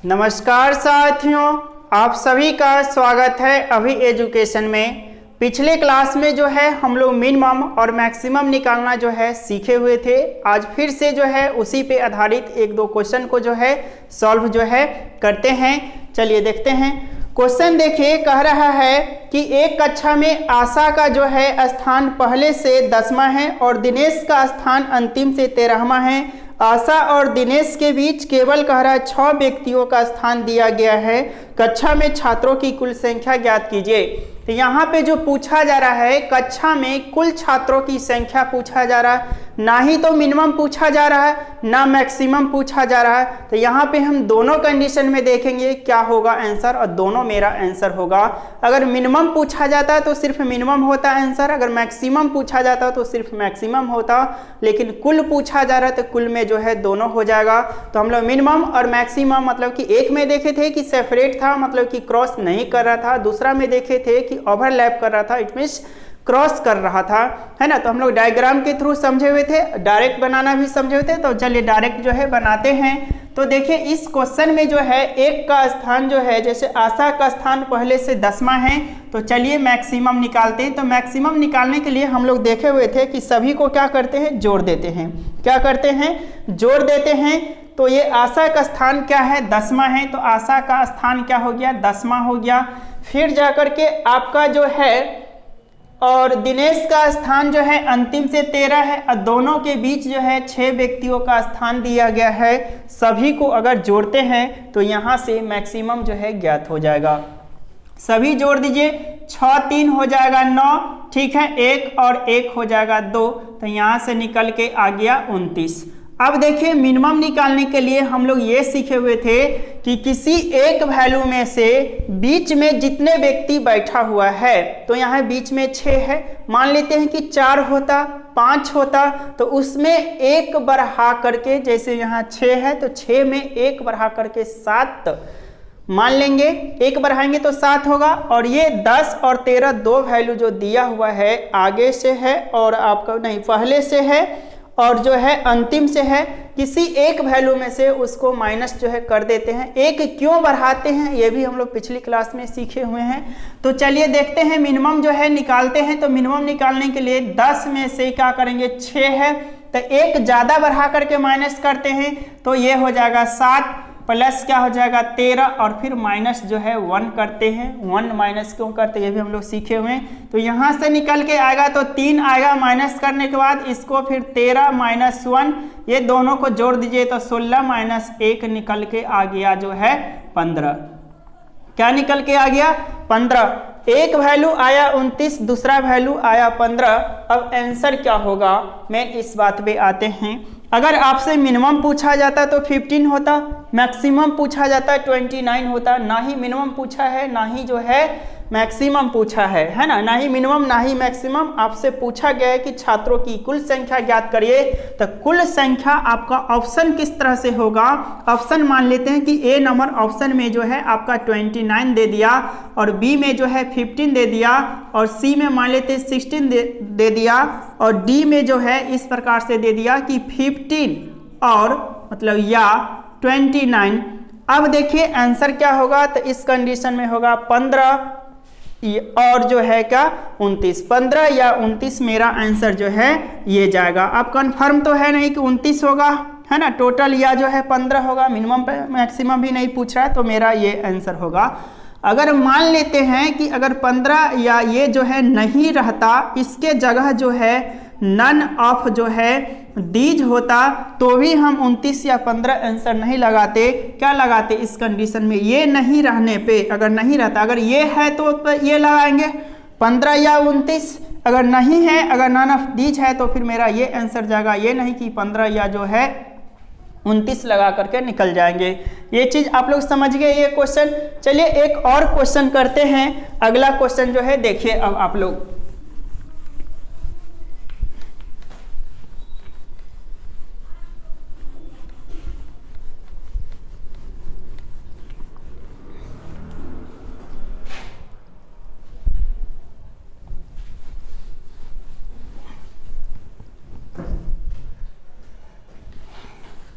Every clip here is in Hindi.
नमस्कार साथियों, आप सभी का स्वागत है अभी एजुकेशन में। पिछले क्लास में जो है हम लोग मिनिमम और मैक्सिमम निकालना जो है सीखे हुए थे। आज फिर से जो है उसी पे आधारित एक दो क्वेश्चन को जो है सॉल्व जो है करते हैं। चलिए देखते हैं। क्वेश्चन देखिए, कह रहा है कि एक कक्षा में आशा का जो है स्थान पहले से 10वां है और दिनेश का स्थान अंतिम से 13वां है। आशा और दिनेश के बीच केवल कह रहा है 6 व्यक्तियों का स्थान दिया गया है। कक्षा में छात्रों की कुल संख्या ज्ञात कीजिए। तो यहाँ पे जो पूछा जा रहा है, कक्षा में कुल छात्रों की संख्या पूछा जा रहा है, ना ही तो मिनिमम पूछा जा रहा है ना मैक्सिमम पूछा जा रहा है। तो यहाँ पे हम दोनों कंडीशन में देखेंगे क्या होगा आंसर, और दोनों मेरा आंसर होगा। अगर मिनिमम पूछा जाता है तो सिर्फ मिनिमम होता आंसर, अगर मैक्सिमम पूछा जाता तो सिर्फ मैक्सिमम होता, लेकिन कुल पूछा जा रहा है तो कुल में जो है दोनों हो जाएगा। तो हम लोग मिनिमम और मैक्सिमम मतलब कि एक में देखे थे कि सेपरेट था, मतलब कि क्रॉस नहीं कर रहा था। दूसरा में देखे थे कि ओवरलैप कर रहा था, इट मींस क्रॉस कर रहा था, है ना। तो हम लोग डायग्राम के थ्रू समझे हुए थे, डायरेक्ट बनाना भी समझे हुए थे। तो चलिए डायरेक्ट जो है बनाते हैं। तो देखिए इस क्वेश्चन में जो है एक का स्थान जो है, जैसे आशा का स्थान पहले से 10वां है, तो चलिए मैक्सिमम निकालते हैं। तो मैक्सिमम निकालने के लिए हम लोग देखे हुए थे कि सभी को क्या करते हैं, जोड़ देते हैं। क्या करते हैं, जोड़ देते हैं। तो ये आशा का स्थान क्या है, 10वां है, तो आशा का स्थान क्या हो गया, 10वां हो गया। फिर जाकर के आपका जो है और दिनेश का स्थान जो है अंतिम से 13 है, और दोनों के बीच जो है 6 व्यक्तियों का स्थान दिया गया है। सभी को अगर जोड़ते हैं तो यहाँ से मैक्सिमम जो है ज्ञात हो जाएगा। सभी जोड़ दीजिए, 6 3 हो जाएगा 9, ठीक है, 1 और 1 हो जाएगा 2, तो यहाँ से निकल के आ गया 29। अब देखिए मिनिमम निकालने के लिए हम लोग ये सीखे हुए थे कि किसी एक वैल्यू में से बीच में जितने व्यक्ति बैठा हुआ है, तो यहाँ बीच में 6 है, मान लेते हैं कि 4 होता, 5 होता, तो उसमें 1 बढ़ा करके, जैसे यहाँ 6 है तो 6 में 1 बढ़ा करके 7 मान लेंगे, 1 बढ़ाएंगे तो 7 होगा। और ये 10 और 13 दो वैल्यू जो दिया हुआ है आगे से है और आपका नहीं पहले से है और जो है अंतिम से है, किसी एक वैल्यू में से उसको माइनस जो है कर देते हैं। 1 क्यों बढ़ाते हैं ये भी हम लोग पिछली क्लास में सीखे हुए हैं। तो चलिए देखते हैं मिनिमम जो है निकालते हैं। तो मिनिमम निकालने के लिए 10 में से क्या करेंगे, 6 है, तो 1 ज़्यादा बढ़ा करके माइनस करते हैं, तो ये हो जाएगा 7 प्लस क्या हो जाएगा 13, और फिर माइनस जो है 1 करते हैं। 1 माइनस क्यों करते हैं ये भी हम लोग सीखे हुए हैं। तो यहाँ से निकल के आएगा तो 3 आएगा, माइनस करने के बाद इसको फिर 13 माइनस 1, ये दोनों को जोड़ दीजिए तो 16 माइनस 1 निकल के आ गया जो है 15। क्या निकल के आ गया, 15। एक वैल्यू आया 29, दूसरा वैल्यू आया 15। अब आंसर क्या होगा, मैं इस बात पे आते हैं। अगर आपसे मिनिमम पूछा जाता तो 15 होता, मैक्सिमम पूछा जाता 29 होता। ना ही मिनिमम पूछा है ना ही जो है मैक्सिमम पूछा है ना, ना ही मिनिमम ना ही मैक्सिमम। आपसे पूछा गया है कि छात्रों की कुल संख्या ज्ञात करिए। तो कुल संख्या आपका ऑप्शन किस तरह से होगा, ऑप्शन मान लेते हैं कि ए नंबर ऑप्शन में जो है आपका 29 दे दिया, और बी में जो है 15 दे दिया, और सी में मान लेते हैं 16 दे दिया, और डी में जो है इस प्रकार से दे दिया कि 15 और मतलब या 29। अब देखिए आंसर क्या होगा, तो इस कंडीशन में होगा 15 और जो है क्या 29। 15 या 29 मेरा आंसर जो है ये जाएगा। अब कंफर्म तो है नहीं कि 29 होगा, है ना, टोटल या जो है 15 होगा, मिनिमम पे मैक्सिमम भी नहीं पूछ रहा है, तो मेरा ये आंसर होगा। अगर मान लेते हैं कि अगर 15 या ये जो है नहीं रहता, इसके जगह जो है नन ऑफ जो है दीज होता, तो भी हम 29 या 15 आंसर नहीं लगाते। क्या लगाते इस कंडीशन में, ये नहीं रहने पे, अगर नहीं रहता, अगर ये है तो ये लगाएंगे 15 या 29, अगर नहीं है, अगर नन ऑफ दीज है तो फिर मेरा ये आंसर जाएगा। ये नहीं कि 15 या जो है 29 लगा करके निकल जाएंगे। ये चीज आप लोग समझ गए ये क्वेश्चन। चलिए एक और क्वेश्चन करते हैं। अगला क्वेश्चन जो है देखिए अब आप लोग,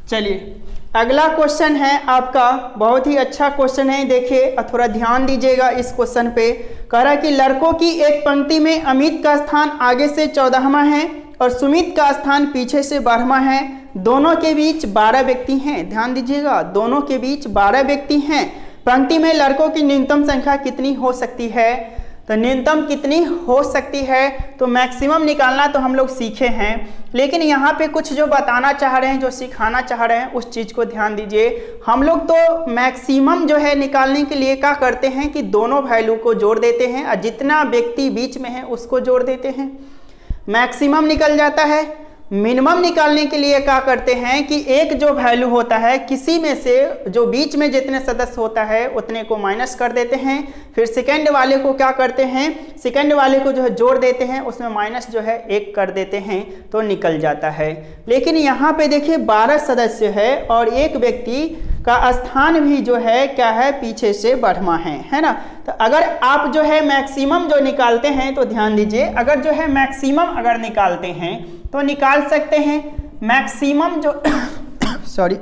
चलिए अगला क्वेश्चन है आपका, बहुत ही अच्छा क्वेश्चन है, देखिए थोड़ा ध्यान दीजिएगा इस क्वेश्चन पे। कह रहा है कि लड़कों की एक पंक्ति में अमित का स्थान आगे से 14वां है और सुमित का स्थान पीछे से 12वां है। दोनों के बीच 12 व्यक्ति हैं। ध्यान दीजिएगा, दोनों के बीच 12 व्यक्ति हैं। पंक्ति में लड़कों की न्यूनतम संख्या कितनी हो सकती है? तो न्यूनतम कितनी हो सकती है, तो मैक्सिमम निकालना तो हम लोग सीखे हैं, लेकिन यहाँ पे कुछ जो बताना चाह रहे हैं, जो सिखाना चाह रहे हैं, उस चीज़ को ध्यान दीजिए। हम लोग तो मैक्सिमम जो है निकालने के लिए क्या करते हैं कि दोनों वैल्यू को जोड़ देते हैं और जितना व्यक्ति बीच में है उसको जोड़ देते हैं, मैक्सिमम निकल जाता है। मिनिमम निकालने के लिए क्या करते हैं कि एक जो वैल्यू होता है किसी में से जो बीच में जितने सदस्य होता है उतने को माइनस कर देते हैं, फिर सेकंड वाले को क्या करते हैं, सेकंड वाले को जो है जोड़ देते हैं, उसमें माइनस जो है 1 कर देते हैं तो निकल जाता है। लेकिन यहाँ पे देखिए 12 सदस्य है और एक व्यक्ति का स्थान भी जो है क्या है, पीछे से 12वां है ना। तो अगर आप जो है मैक्सिमम जो निकालते हैं तो ध्यान दीजिए, अगर जो है मैक्सिमम अगर निकालते हैं तो निकाल सकते हैं मैक्सिमम जो सॉरी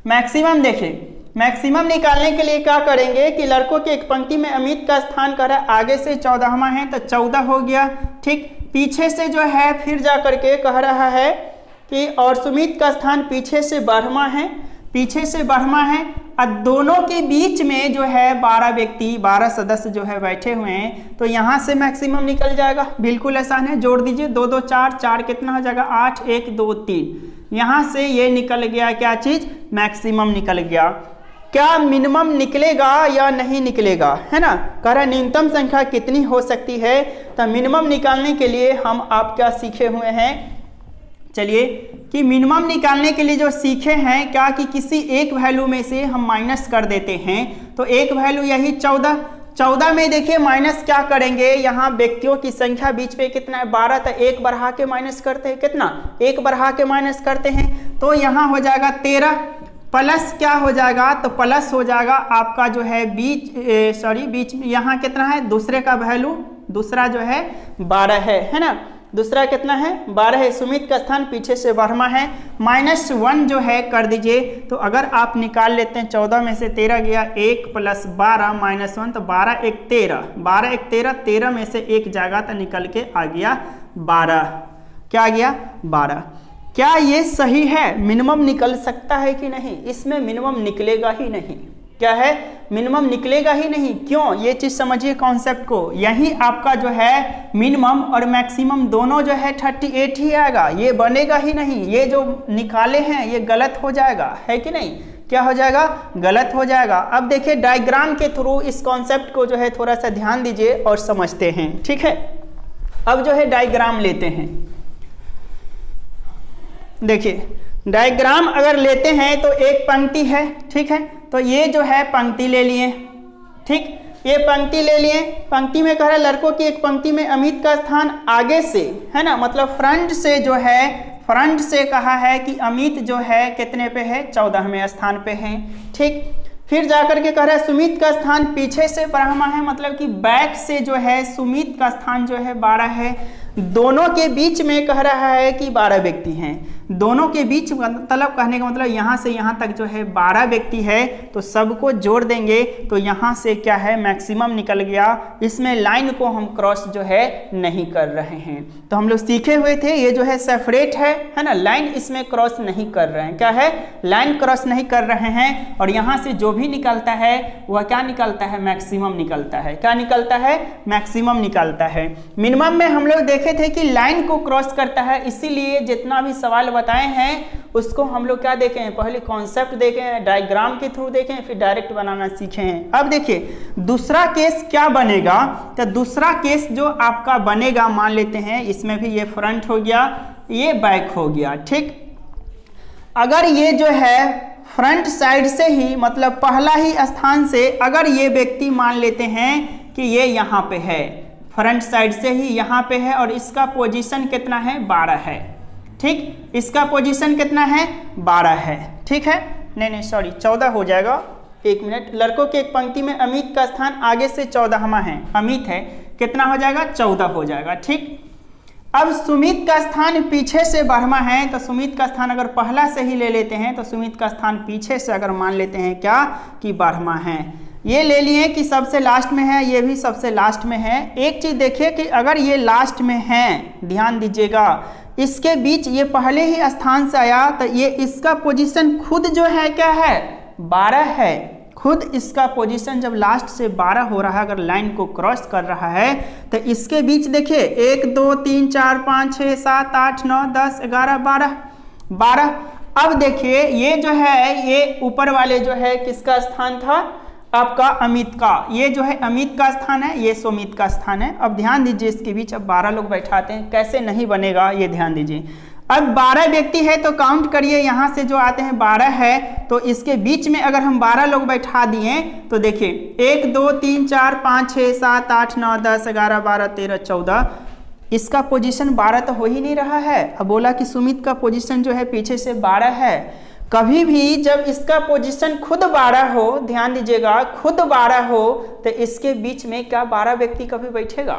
मैक्सिमम। देखिए मैक्सिमम निकालने के लिए क्या करेंगे कि लड़कों की एक पंक्ति में अमित का स्थान कर आगे से 14वां है तो 14 हो गया, ठीक। पीछे से जो है फिर जा करके कह रहा है कि और सुमित का स्थान पीछे से 12वां है, पीछे से 12वां है और दोनों के बीच में जो है 12 व्यक्ति 12 सदस्य जो है बैठे हुए हैं, तो यहाँ से मैक्सिमम निकल जाएगा। बिल्कुल आसान है, जोड़ दीजिए 2 2 4 4 कितना हो जाएगा 8 1 2 3। यहाँ से ये निकल गया क्या चीज़, मैक्सिमम निकल गया। क्या मिनिमम निकलेगा या नहीं निकलेगा, है ना। कह रहा न्यूनतम संख्या कितनी हो सकती है, तो मिनिमम निकालने के लिए हम आप क्या सीखे हुए हैं, चलिए कि मिनिमम निकालने के लिए जो सीखे हैं क्या कि किसी एक वैल्यू में से हम माइनस कर देते हैं। तो एक वैल्यू यही 14 में देखिए माइनस क्या करेंगे, यहाँ व्यक्तियों की संख्या बीच में कितना है 12, तो 1 बढ़ा के माइनस करते हैं, कितना 1 बढ़ा के माइनस करते हैं, तो यहाँ हो जाएगा 13 प्लस क्या हो जाएगा, तो प्लस हो जाएगा आपका जो है बीच में यहाँ कितना है, दूसरे का वैल्यू दूसरा जो है 12 है ना। दूसरा कितना है 12 है। सुमित का स्थान पीछे से 12वां है, -1 जो है कर दीजिए। तो अगर आप निकाल लेते हैं 14 में से 13 गया, 1 + 12 -1 तो 12 1 13, 12 1 13, 13 में से 1 जाएगा तो निकल के आ गया 12। क्या आ गया 12। क्या ये सही है, मिनिमम निकल सकता है कि नहीं? इसमें मिनिमम निकलेगा ही नहीं। क्या है, मिनिमम निकलेगा ही नहीं। क्यों, ये चीज समझिए कॉन्सेप्ट को। यही आपका जो है मिनिमम और मैक्सिमम दोनों जो है 38 ही आएगा, ये बनेगा ही नहीं। ये जो निकाले हैं ये गलत हो जाएगा, है कि नहीं, क्या हो जाएगा, गलत हो जाएगा। अब देखिए डायग्राम के थ्रू इस कॉन्सेप्ट को जो है थोड़ा सा ध्यान दीजिए और समझते हैं, ठीक है। अब जो है डायग्राम लेते हैं। देखिए डायग्राम अगर लेते हैं तो एक पंक्ति है, ठीक है, तो ये जो है पंक्ति ले लिए, ठीक, ये पंक्ति ले लिए। पंक्ति में कह रहा है लड़कों की एक पंक्ति में अमित का स्थान आगे से, है ना, मतलब फ्रंट से जो है, फ्रंट से कहा है कि अमित जो है कितने पे है, 14वें स्थान पे है, ठीक। फिर जाकर के कह रहा है सुमित का स्थान पीछे से 12वां है, मतलब कि बैक से जो है सुमित का स्थान जो है 12 है। दोनों के बीच में कह रहा है कि 12 व्यक्ति हैं। दोनों के बीच मतलब कहने का मतलब यहाँ से यहाँ तक जो है 12 व्यक्ति है, तो सबको जोड़ देंगे तो यहाँ से क्या है, मैक्सिमम निकल गया। इसमें लाइन को हम क्रॉस जो है नहीं कर रहे हैं। तो हम लोग सीखे हुए थे ये जो है सेपरेट है ना, लाइन इसमें क्रॉस नहीं कर रहे हैं। क्या है, लाइन क्रॉस नहीं कर रहे हैं। और यहाँ से जो भी निकलता है वह क्या निकलता है, मैक्सिमम निकलता है। क्या निकलता है, मैक्सिमम निकलता है। मिनिमम में हम लोग देखे थे कि लाइन को क्रॉस करता है, इसीलिए जितना भी सवाल बताए हैं उसको हम लोग क्या देखे हैं, पहले कॉन्सेप्ट देखे हैं, डायग्राम के थ्रू देखे हैं, फिर डायरेक्ट बनाना सीखे हैं। अब देखिए दूसरा केस क्या बनेगा, तो दूसरा केस जो आपका बनेगा, मान लेते हैं इसमें भी ये फ्रंट हो गया, ये बैक हो गया, ठीक। अगर ये जो है फ्रंट साइड से ही, मतलब पहला ही स्थान से अगर ये व्यक्ति मान लेते हैं कि ये यहाँ पे है, फ्रंट साइड से ही यहाँ पे है और इसका पोजीशन कितना है, 12 है, ठीक। इसका पोजीशन कितना है, 12 है, ठीक है, नहीं सॉरी 14 हो जाएगा, एक मिनट। लड़कों की एक पंक्ति में अमित का स्थान आगे से 14वां है, अमित है, कितना हो जाएगा, 14 हो जाएगा, ठीक। अब सुमित का स्थान पीछे से बारहवां है, तो सुमित का स्थान अगर पहला से ही ले लेते हैं तो सुमित का स्थान पीछे से अगर मान लेते हैं क्या कि बारहवां है, ये ले लिए कि सबसे लास्ट में है, ये भी सबसे लास्ट में है। एक चीज देखिए कि अगर ये लास्ट में है, ध्यान दीजिएगा, इसके बीच ये पहले ही स्थान से आया तो ये इसका पोजीशन खुद जो है क्या है 12 है। खुद इसका पोजीशन जब लास्ट से 12 हो रहा है, अगर लाइन को क्रॉस कर रहा है तो इसके बीच देखिए 1 2 3 4 5 6 7 8 9 10 11 12। अब देखिए ये जो है ये ऊपर वाले जो है किसका स्थान था, आपका अमित का, ये जो है अमित का स्थान है, ये सुमित का स्थान है। अब ध्यान दीजिए इसके बीच अब 12 लोग बैठाते हैं, कैसे नहीं बनेगा ये ध्यान दीजिए। अब 12 व्यक्ति है तो काउंट करिए, यहाँ से जो आते हैं 12 है, तो इसके बीच में अगर हम 12 लोग बैठा दिए तो देखिए 1 2 3 4 5 6 7 8 9 10 11 12 13 14, इसका पोजीशन 12 तो हो ही नहीं रहा है। अब बोला कि सुमित का पोजीशन जो है पीछे से 12 है। कभी भी जब इसका पोजीशन खुद 12 हो, ध्यान दीजिएगा, खुद 12 हो तो इसके बीच में क्या 12 व्यक्ति कभी बैठेगा,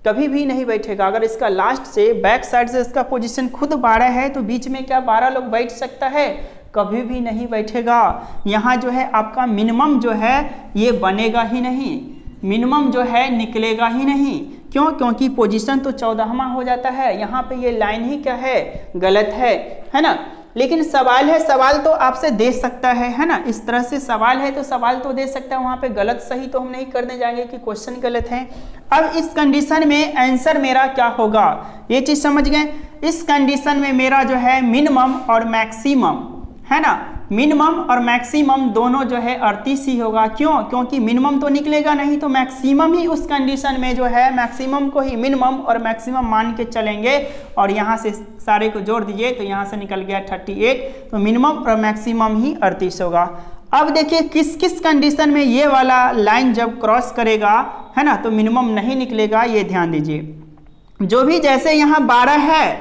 कभी भी नहीं बैठेगा। अगर इसका लास्ट से बैक साइड से इसका पोजीशन खुद 12 है तो बीच में क्या 12 लोग बैठ सकता है, कभी भी नहीं बैठेगा। यहाँ जो है आपका मिनिमम जो है ये बनेगा ही नहीं, मिनिमम जो है निकलेगा ही नहीं। क्यों? क्योंकि पोजीशन तो 14वां हो जाता है। यहाँ पे ये लाइन ही क्या है, गलत है ना। लेकिन सवाल है, सवाल तो आपसे दे सकता है ना, इस तरह से सवाल है तो सवाल तो दे सकता है, वहाँ पे गलत सही तो हम नहीं करने जाएंगे कि क्वेश्चन गलत है। अब इस कंडीशन में आंसर मेरा क्या होगा, ये चीज़ समझ गए। इस कंडीशन में मेरा जो है मिनिमम और मैक्सिमम है ना, मिनिमम और मैक्सिमम दोनों जो है 38 ही होगा। क्यों? क्योंकि मिनिमम तो निकलेगा नहीं, तो मैक्सिमम ही उस कंडीशन में जो है मैक्सिमम को ही मिनिमम और मैक्सिमम मान के चलेंगे। और यहाँ से सारे को जोड़ दीजिए तो यहाँ से निकल गया 38, तो मिनिमम और मैक्सिमम ही 38 होगा। अब देखिए किस किस कंडीशन में ये वाला लाइन जब क्रॉस करेगा है ना तो मिनिमम नहीं निकलेगा, ये ध्यान दीजिए। जो भी जैसे यहाँ 12 है,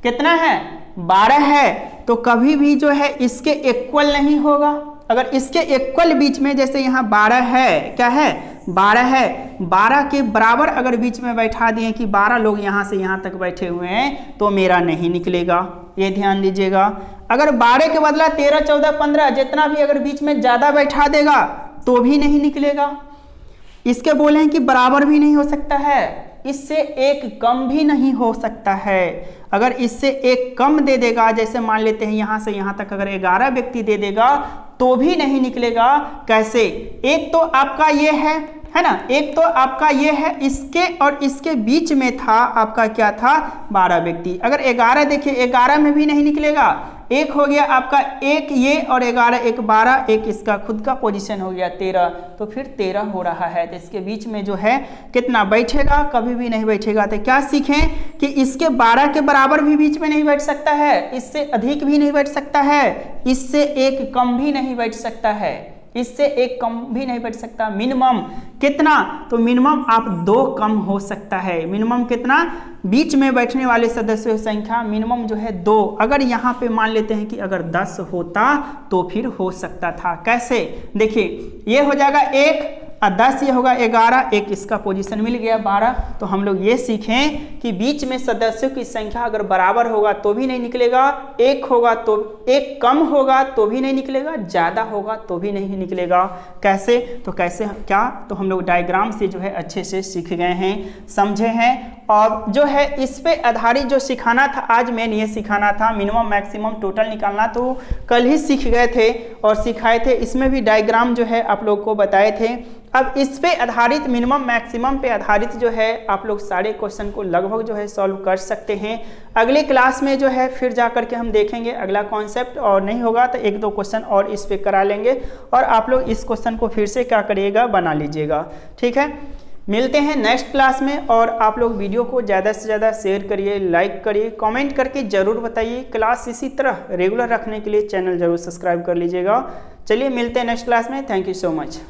कितना है 12 है, तो कभी भी जो है इसके इक्वल नहीं होगा। अगर इसके इक्वल बीच में जैसे यहाँ 12 है, क्या है 12 है, 12 के बराबर अगर बीच में बैठा दिए कि 12 लोग यहाँ से यहाँ तक बैठे हुए हैं तो मेरा नहीं निकलेगा, ये ध्यान दीजिएगा। अगर 12 के बदला 13 14 15 जितना भी अगर बीच में ज़्यादा बैठा देगा तो भी नहीं निकलेगा। इसके बोले हैं कि बराबर भी नहीं हो सकता है, इससे एक कम भी नहीं हो सकता है। अगर इससे एक कम दे देगा, जैसे मान लेते हैं यहाँ से यहाँ तक अगर 11 व्यक्ति दे देगा तो भी नहीं निकलेगा। कैसे? एक तो आपका ये है ना, एक तो आपका ये है, इसके और इसके बीच में था आपका क्या था 12 व्यक्ति। अगर 11 देखिए 11 में भी नहीं निकलेगा, एक हो गया आपका, एक ये और 11 एक 12, एक इसका खुद का पोजीशन हो गया 13, तो फिर 13 हो रहा है। तो इसके बीच में जो है कितना बैठेगा, कभी भी नहीं बैठेगा। तो क्या सीखें कि इसके 12 के बराबर भी बीच में नहीं बैठ सकता है, इससे अधिक भी नहीं बैठ सकता है, इससे एक कम भी नहीं बैठ सकता है, इससे एक कम भी नहीं बैठ सकता। मिनिमम कितना, तो मिनिमम आप 2 कम हो सकता है। मिनिमम कितना, बीच में बैठने वाले सदस्यों की संख्या मिनिमम जो है 2। अगर यहाँ पे मान लेते हैं कि अगर 10 होता तो फिर हो सकता था। कैसे? देखिए ये हो जाएगा 1 और 10 ये होगा 11, एक इसका पोजीशन मिल गया 12। तो हम लोग ये सीखें कि बीच में सदस्यों की संख्या अगर बराबर होगा तो भी नहीं निकलेगा, एक होगा तो एक कम होगा तो भी नहीं निकलेगा, ज़्यादा होगा तो भी नहीं निकलेगा। कैसे? तो कैसे क्या, तो हम लोग डायग्राम से जो है अच्छे से सीख गए हैं, समझे हैं। और जो है इस पे आधारित जो सिखाना था आज मेन ये सिखाना था, मिनिमम मैक्सिमम टोटल निकालना तो कल ही सीख गए थे और सिखाए थे। इसमें भी डायग्राम जो है आप लोग को बताए थे। अब इस पे आधारित मिनिमम मैक्सिमम पे आधारित जो है आप लोग सारे क्वेश्चन को लगभग जो है सॉल्व कर सकते हैं। अगले क्लास में जो है फिर जा करके हम देखेंगे अगला कॉन्सेप्ट, और नहीं होगा तो 1-2 क्वेश्चन और इस पे करा लेंगे और आप लोग इस क्वेश्चन को फिर से क्या करिएगा, बना लीजिएगा। ठीक है, मिलते हैं नेक्स्ट क्लास में। और आप लोग वीडियो को ज़्यादा से ज़्यादा शेयर करिए, लाइक करिए, कमेंट करके ज़रूर बताइए। क्लास इसी तरह रेगुलर रखने के लिए चैनल ज़रूर सब्सक्राइब कर लीजिएगा। चलिए मिलते हैं नेक्स्ट क्लास में। Thank you so much.